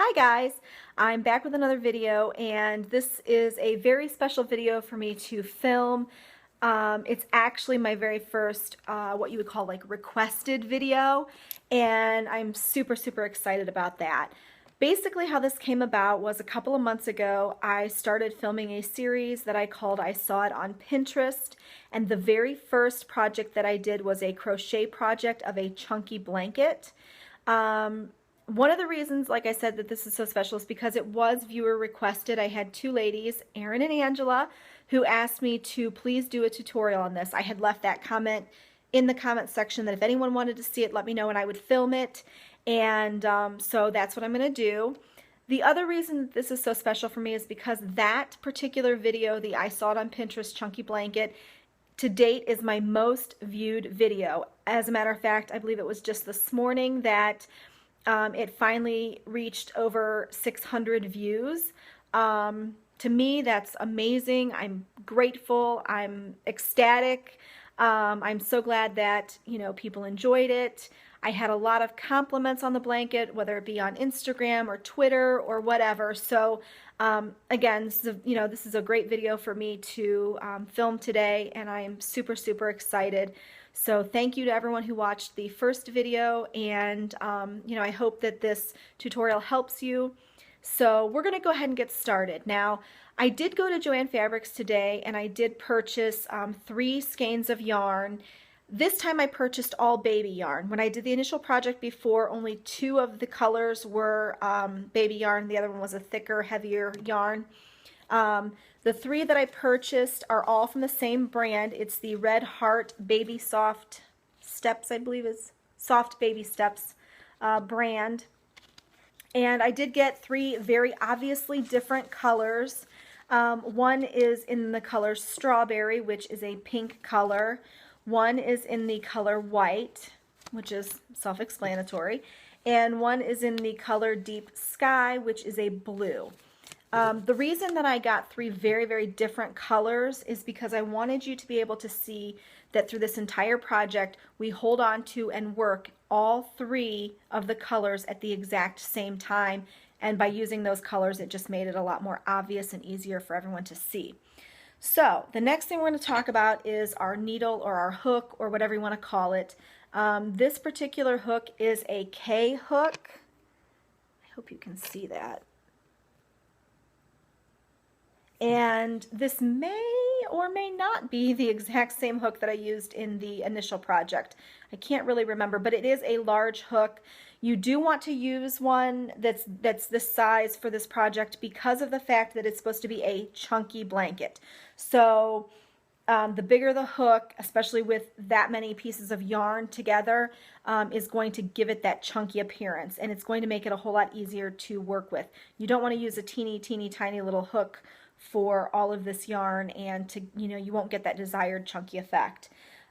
Hi guys, I'm back with another video, and this is a very special video for me to film. It's actually my very first what you would call like requested video, and I'm super excited about that. Basically how this came about was a couple of months ago I started filming a series that I called I Saw It on Pinterest, and the very first project that I did was a crochet project of a chunky blanket. One of the reasons, like I said, that this is so special is because it was viewer requested. I had two ladies, Erin and Angela, who asked me to please do a tutorial on this. I had left that comment in the comment section that if anyone wanted to see it, let me know and I would film it. And so that's what I'm going to do. The other reason that this is so special for me is because that particular video, the I Saw It on Pinterest Chunky Blanket, to date is my most viewed video. As a matter of fact, I believe it was just this morning that it finally reached over 600 views. To me, that's amazing. I'm grateful. I'm ecstatic. I'm so glad that, people enjoyed it. I had a lot of compliments on the blanket, whether it be on Instagram or Twitter or whatever. So again, this is a great video for me to film today, and I am super excited. So thank you to everyone who watched the first video, and I hope that this tutorial helps you. So we're going to go ahead and get started. Now, I did go to Joann Fabrics today, and I did purchase 3 skeins of yarn. This time I purchased all baby yarn. When I did the initial project before, only 2 of the colors were baby yarn. The other one was a thicker, heavier yarn. The 3 that I purchased are all from the same brand. It's the Red Heart Baby Soft Steps, I believe is Soft Baby Steps brand. And I did get 3 very obviously different colors. One is in the color Strawberry, which is a pink color. One is in the color White, which is self-explanatory. And one is in the color Deep Sky, which is a blue. The reason that I got 3 very different colors is because I wanted you to be able to see that through this entire project we hold on to and work all 3 of the colors at the exact same time, and by using those colors it just made it a lot more obvious and easier for everyone to see. So the next thing we're going to talk about is our needle or our hook or whatever you want to call it. This particular hook is a K hook. I hope you can see that. And this may or may not be the exact same hook that I used in the initial project. I can't really remember, but it is a large hook. You do want to use one that's this size for this project because of the fact that it's supposed to be a chunky blanket. So the bigger the hook, especially with that many pieces of yarn together, is going to give it that chunky appearance, and it's going to make it a whole lot easier to work with. You don't want to use a teeny tiny little hook for all of this yarn, and you won't get that desired chunky effect.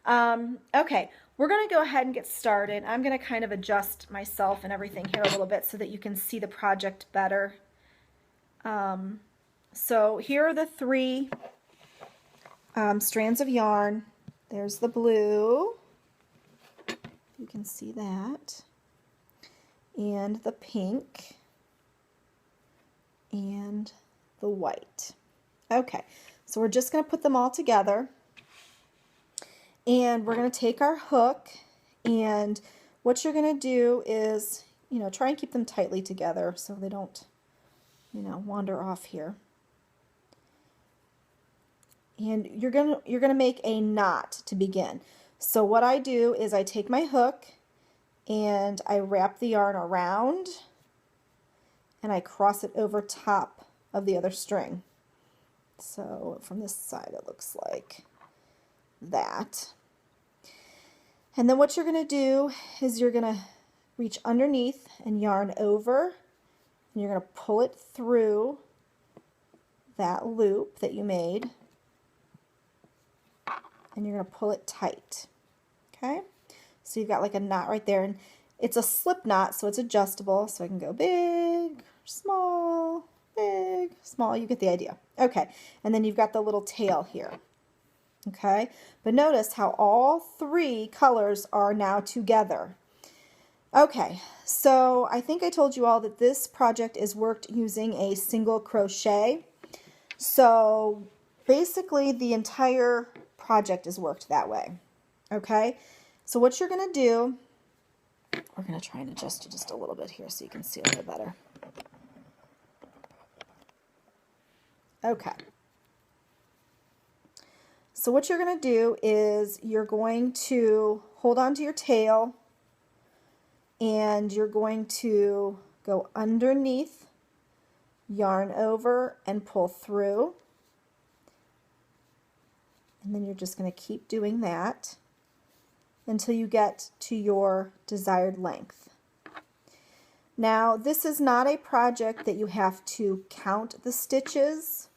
Okay, we're going to go ahead and get started. I'm going to kind of adjust myself and everything here a little bit so that you can see the project better. So here are the 3 strands of yarn. There's the blue, you can see that, and the pink, and the white. Okay, so we're just going to put them all together, and we're going to take our hook, and what you're going to do is, try and keep them tightly together so they don't, wander off here. And you're gonna make a knot to begin. So what I do is I take my hook and I wrap the yarn around and I cross it over top of the other string. So from this side it looks like that. And then what you're going to do is you're going to reach underneath and yarn over, and you're going to pull it through that loop that you made, and you're going to pull it tight. Okay? So you've got like a knot right there, and it's a slip knot, so it's adjustable, so I can go big, small, big, small. You get the idea. Okay, and then you've got the little tail here. Okay, but notice how all 3 colors are now together. Okay, so I think I told you all that this project is worked using a single crochet. So basically the entire project is worked that way. Okay, so what you're going to do, we're going to try and adjust it just a little bit here so you can see a little better. Okay. So what you're going to do is you're going to hold on to your tail and you're going to go underneath, yarn over, and pull through. And then you're just going to keep doing that until you get to your desired length. Now, this is not a project that you have to count the stitches.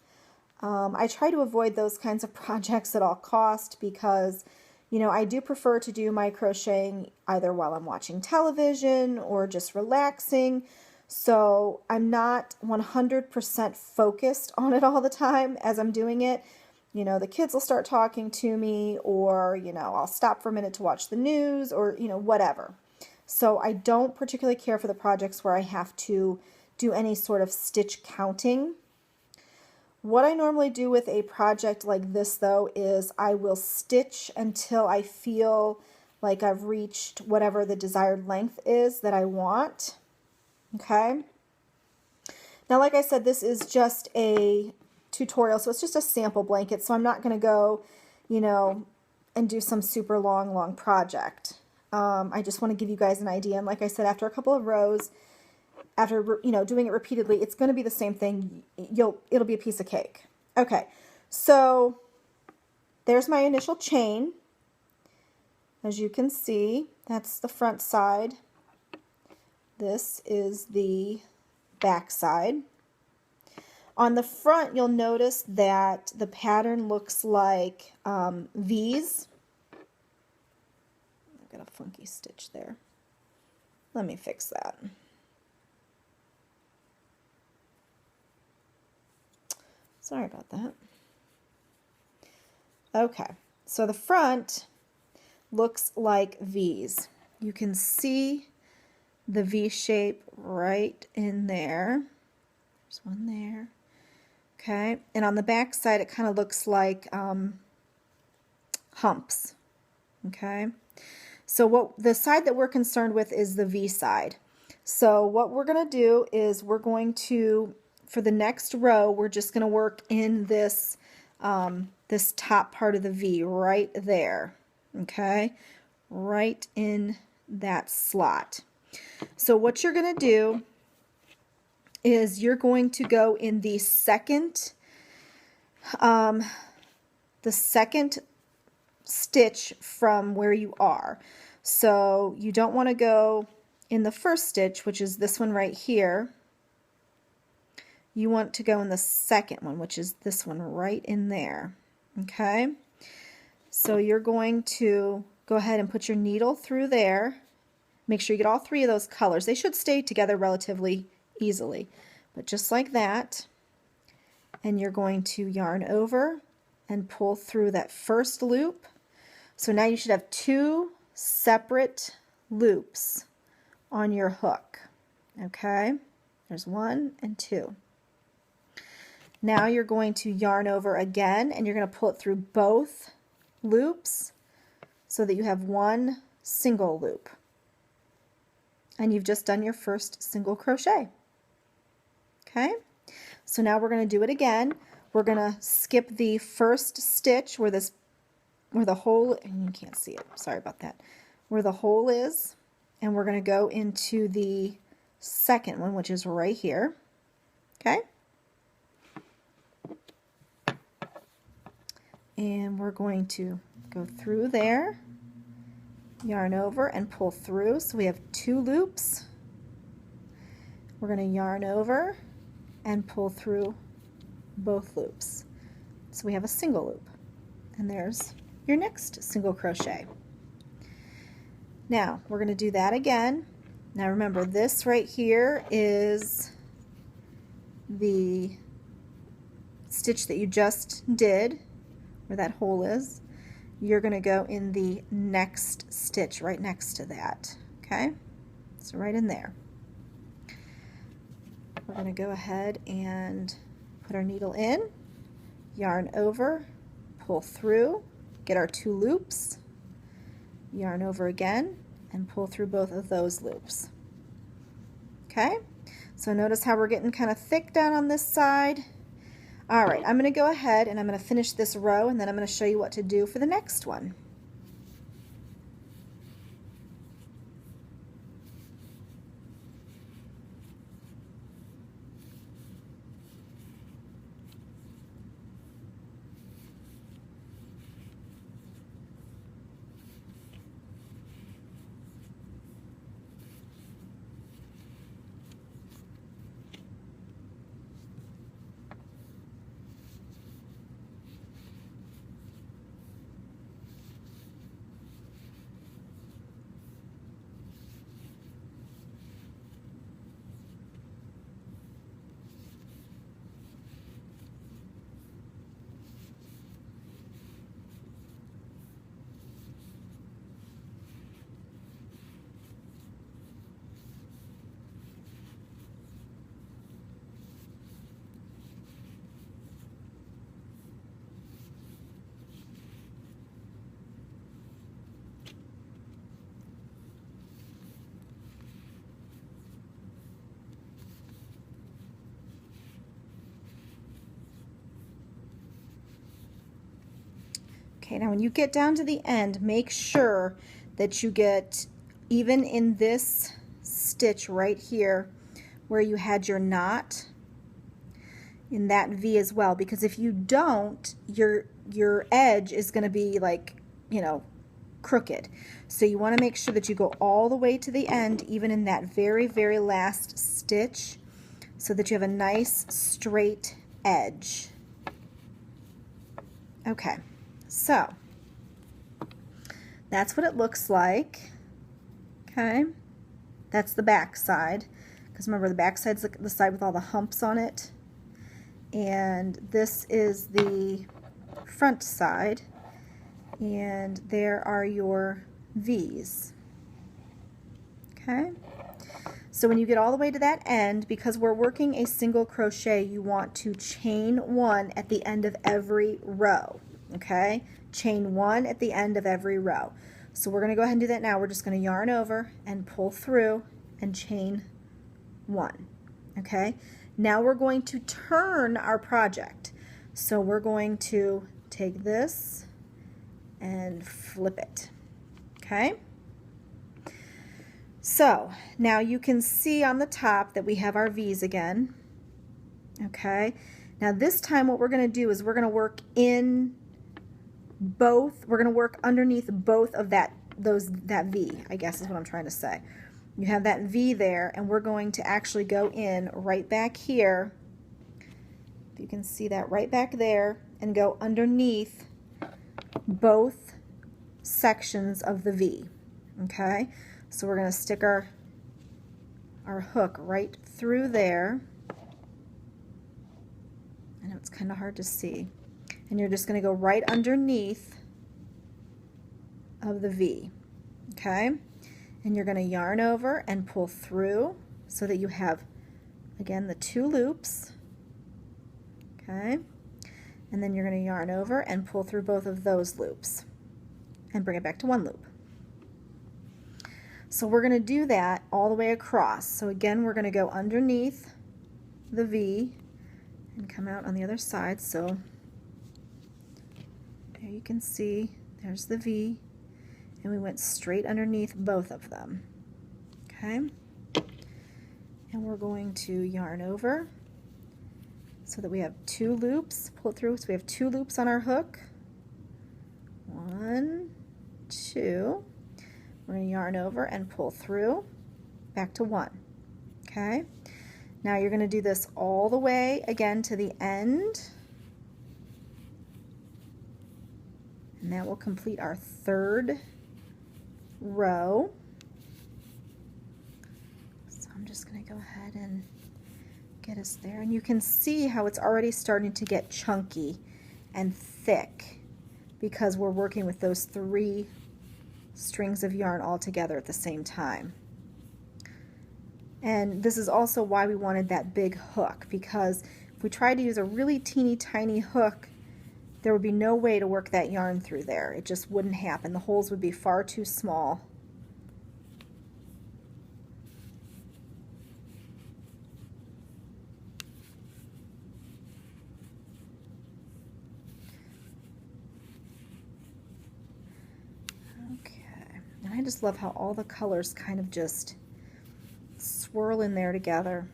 I try to avoid those kinds of projects at all cost because, you know, I do prefer to do my crocheting either while I'm watching television or just relaxing. So I'm not 100% focused on it all the time as I'm doing it. You know, the kids will start talking to me, or, you know, I'll stop for a minute to watch the news, or, you know, whatever. So I don't particularly care for the projects where I have to do any sort of stitch counting. What I normally do with a project like this, though, is I will stitch until I feel like I've reached whatever the desired length is that I want. Okay? Now, like I said, this is just a tutorial, so it's just a sample blanket, so I'm not going to go, you know, and do some super long project. I just want to give you guys an idea, and like I said, after a couple of rows, after, you know, doing it repeatedly, it's going to be the same thing. It'll be a piece of cake. Okay, so there's my initial chain. As you can see, that's the front side. This is the back side. On the front, you'll notice that the pattern looks like V's. I've got a funky stitch there. Let me fix that. Sorry about that. Okay, so the front looks like V's. You can see the V shape right in there. There's one there. Okay, and on the back side it kind of looks like humps. Okay, so what the side that we're concerned with is the V side. So what we're going to do is we're going to, for the next row, we're just going to work in this this top part of the V right there. Okay, right in that slot. So what you're going to do is you're going to go in the second stitch from where you are. So you don't want to go in the first stitch, which is this one right here. You want to go in the second one, which is this one right in there. Okay, so you're going to go ahead and put your needle through there. Make sure you get all three of those colors. They should stay together relatively easily, but just like that. And you're going to yarn over and pull through that first loop. So now you should have two separate loops on your hook. Okay, there's one and two. Now you're going to yarn over again, and you're going to pull it through both loops so that you have one single loop. And you've just done your first single crochet. Okay, so now we're going to do it again. We're going to skip the first stitch where the hole, and you can't see it, sorry about that, where the hole is, and we're going to go into the second one, which is right here. Okay, and we're going to go through there, yarn over and pull through, so we have two loops. We're going to yarn over and pull through both loops, so we have a single loop, and there's your next single crochet. Now we're going to do that again. Now remember, this right here is the stitch that you just did, where that hole is. You're going to go in the next stitch right next to that. Okay, So right in there. We're going to go ahead and put our needle in, yarn over, pull through, get our 2 loops, yarn over again, and pull through both of those loops. Okay, so notice how we're getting kind of thick down on this side. All right, I'm going to go ahead and I'm going to finish this row, and then I'm going to show you what to do for the next one. Okay, now when you get down to the end, make sure that you get even in this stitch right here where you had your knot in that V as well, because if you don't, your edge is going to be like, you know, crooked. So you want to make sure that you go all the way to the end, even in that very, very last stitch, so that you have a nice straight edge. Okay. So that's what it looks like. Okay, that's the back side, because remember the back side's the side with all the humps on it, and this is the front side, and there are your V's. Okay, so when you get all the way to that end, because we're working a single crochet, you want to chain 1 at the end of every row. Okay, chain 1 at the end of every row. So we're going to go ahead and do that now. We're just going to yarn over and pull through and chain 1. Okay, now we're going to turn our project. So we're going to take this and flip it. Okay, so now you can see on the top that we have our V's again. Okay, now this time what we're going to do is we're going to work in both, we're going to work underneath both of that V, I guess is what I'm trying to say. You have that V there, and we're going to actually go in right back here, if you can see that right back there, and go underneath both sections of the V. Okay, so we're going to stick our hook right through there. I know it's kind of hard to see. And you're just going to go right underneath of the V, okay? And you're going to yarn over and pull through so that you have, again, the 2 loops, okay? And then you're going to yarn over and pull through both of those loops and bring it back to 1 loop. So we're going to do that all the way across. So again, we're going to go underneath the V and come out on the other side. So there you can see, there's the V, and we went straight underneath both of them. Okay, and we're going to yarn over so that we have 2 loops, pull it through, so we have 2 loops on our hook. 1, 2, we're going to yarn over and pull through, back to 1. Okay, now you're going to do this all the way again to the end. And that will complete our 3rd row. So I'm just going to go ahead and get us there. And you can see how it's already starting to get chunky and thick because we're working with those 3 strings of yarn all together at the same time. And this is also why we wanted that big hook, because if we tried to use a really teeny tiny hook, there would be no way to work that yarn through there. It just wouldn't happen. The holes would be far too small. Okay, and I just love how all the colors kind of just swirl in there together.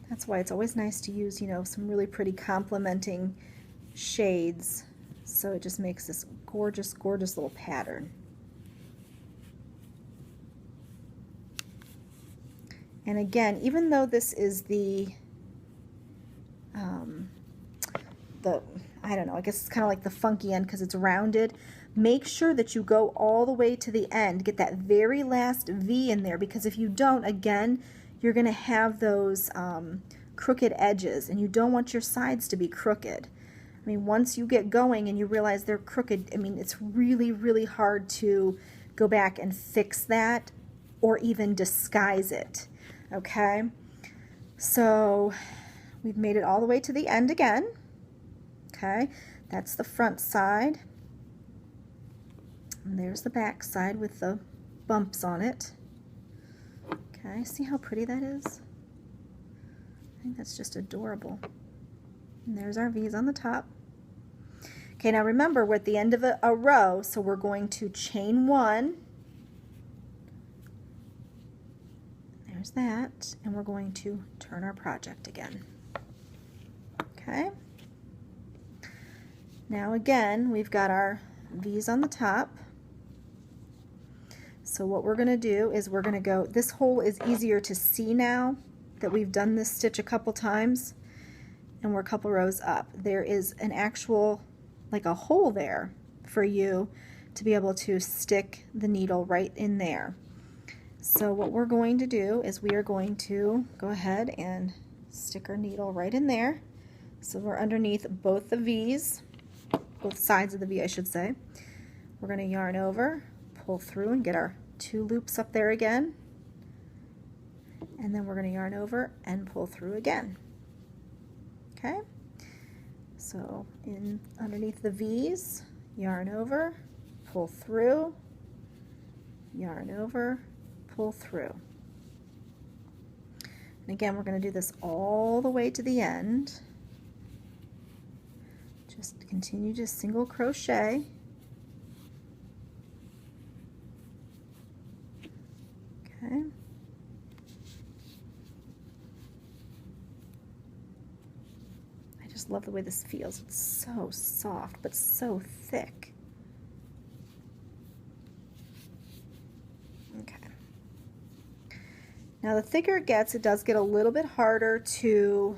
That's why it's always nice to use, you know, some really pretty complementing shades. So it just makes this gorgeous, gorgeous little pattern. And again, even though this is the I don't know, I guess it's kind of like the funky end because it's rounded, make sure that you go all the way to the end, get that very last V in there, because if you don't, again, you're going to have those crooked edges, and you don't want your sides to be crooked. I mean, once you get going and you realize they're crooked, I mean, it's really, really hard to go back and fix that or even disguise it, okay? So we've made it all the way to the end again, okay? That's the front side. And there's the back side with the bumps on it. Okay, see how pretty that is? I think that's just adorable. And there's our V's on the top. Okay, now remember, we're at the end of a row, so we're going to chain one. There's that, and we're going to turn our project again. Okay. Now again, we've got our V's on the top. So what we're going to do is we're going to go, this hole is easier to see now that we've done this stitch a couple times and we're a couple rows up. There is an actual, like a hole there for you to be able to stick the needle right in there. So what we're going to do is we are going to go ahead and stick our needle right in there. So we're underneath both the V's, both sides of the V, I should say. We're going to yarn over, pull through, and get our 2 loops up there again. And then we're going to yarn over and pull through again. Okay? So in underneath the V's, yarn over, pull through, yarn over, pull through. And again, we're going to do this all the way to the end. Just continue to single crochet. Okay. I just love the way this feels. It's so soft, but so thick. Okay. Now the thicker it gets, it does get a little bit harder to,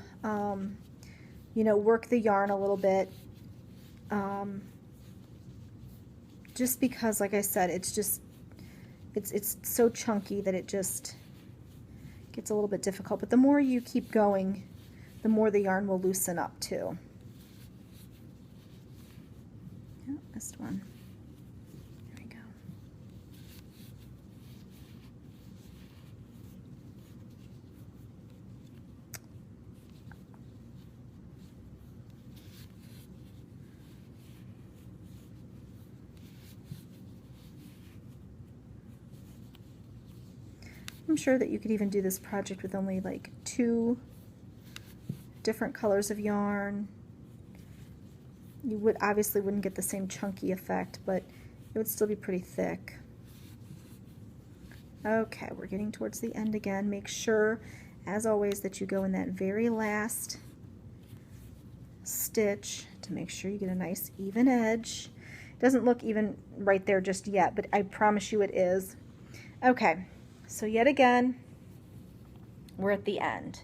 you know, work the yarn a little bit. Just because, like I said, it's just, it's so chunky that it just gets a little bit difficult. But the more you keep going, the more the yarn will loosen up too. Oh, missed one. There we go. I'm sure that you could even do this project with only like 2 different colors of yarn. You would obviously wouldn't get the same chunky effect, but it would still be pretty thick. Okay, we're getting towards the end again. Make sure, as always, that you go in that very last stitch to make sure you get a nice even edge. It doesn't look even right there just yet, but I promise you it is. Okay. So yet again, we're at the end.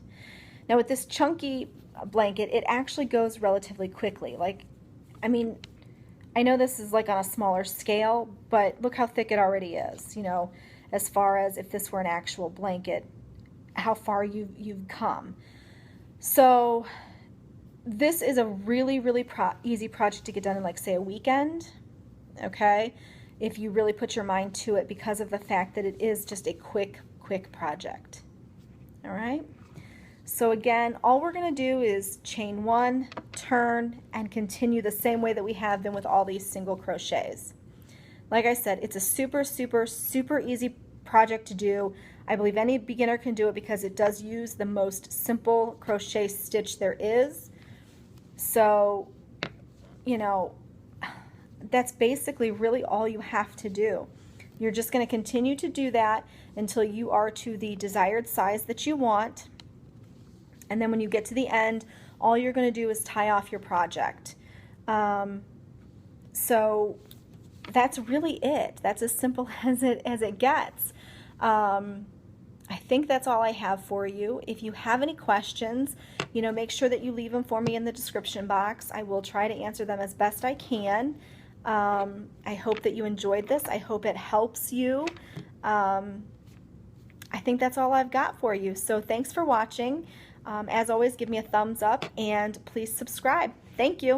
Now with this chunky blanket, it actually goes relatively quickly. Like, I mean, I know this is like on a smaller scale, but look how thick it already is, you know, as far as if this were an actual blanket, how far you've come. So this is a really, really easy project to get done in, like, say, a weekend, okay? if you really put your mind to it, because of the fact that it is just a quick project. All right. So again, all we're going to do is chain 1, turn, and continue the same way that we have been with all these single crochets. Like I said, it's a super easy project to do. I believe any beginner can do it because it does use the most simple crochet stitch there is. So, you know, that's basically really all you have to do. You're just going to continue to do that until you are to the desired size that you want. And then when you get to the end, all you're going to do is tie off your project. So that's really it. That's as simple as it gets. I think that's all I have for you. If you have any questions, you know, make sure that you leave them for me in the description box. I will try to answer them as best I can. I hope that you enjoyed this. I hope it helps you. I think that's all I've got for you. So thanks for watching. As always, give me a thumbs up and please subscribe. Thank you.